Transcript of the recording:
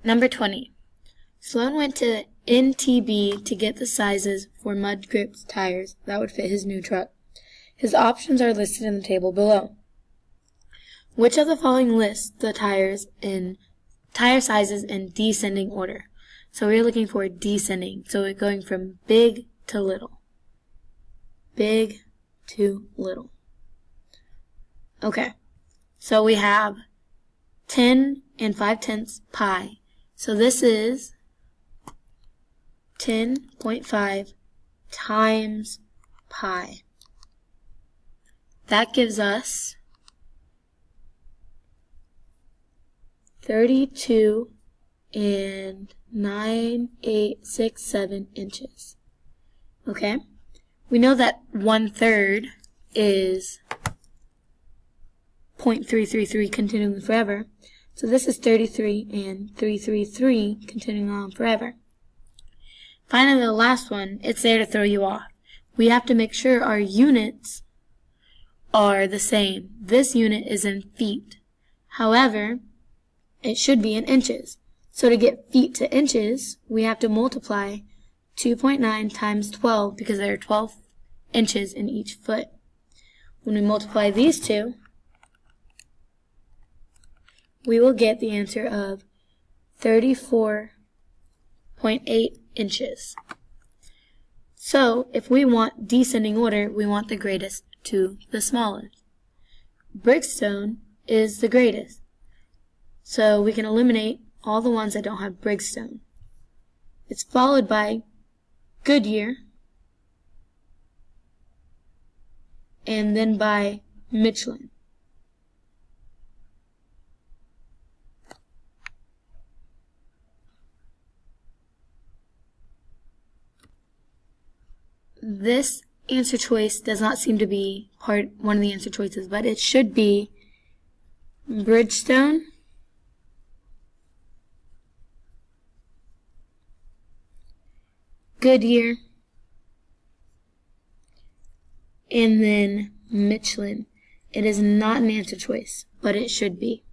Number 20. Sloan went to NTB to get the sizes for mud grip tires that would fit his new truck. His options are listed in the table below. Which of the following lists the tire sizes in descending order? So we're looking for descending. So we're going from big to little. Big to little. Okay. So we have 10 and 5/10 pi. So this is 10.5 times pi. That gives us 32 and 9.867 inches. Okay? We know that 1/3 is 0.333 continuing forever. So this is 33 and 333 continuing on forever. Finally, the last one, it's there to throw you off. We have to make sure our units are the same. This unit is in feet. However, it should be in inches. So to get feet to inches, we have to multiply 2.9 times 12 because there are 12 inches in each foot. When we multiply these two, we will get the answer of 34.8 inches. So, if we want descending order, we want the greatest to the smallest. Brickstone is the greatest. So, we can eliminate all the ones that don't have Brickstone. It's followed by Goodyear, and then by Michelin. This answer choice does not seem to be one of the answer choices, but it should be Bridgestone, Goodyear, and then Michelin. It is not an answer choice, but it should be.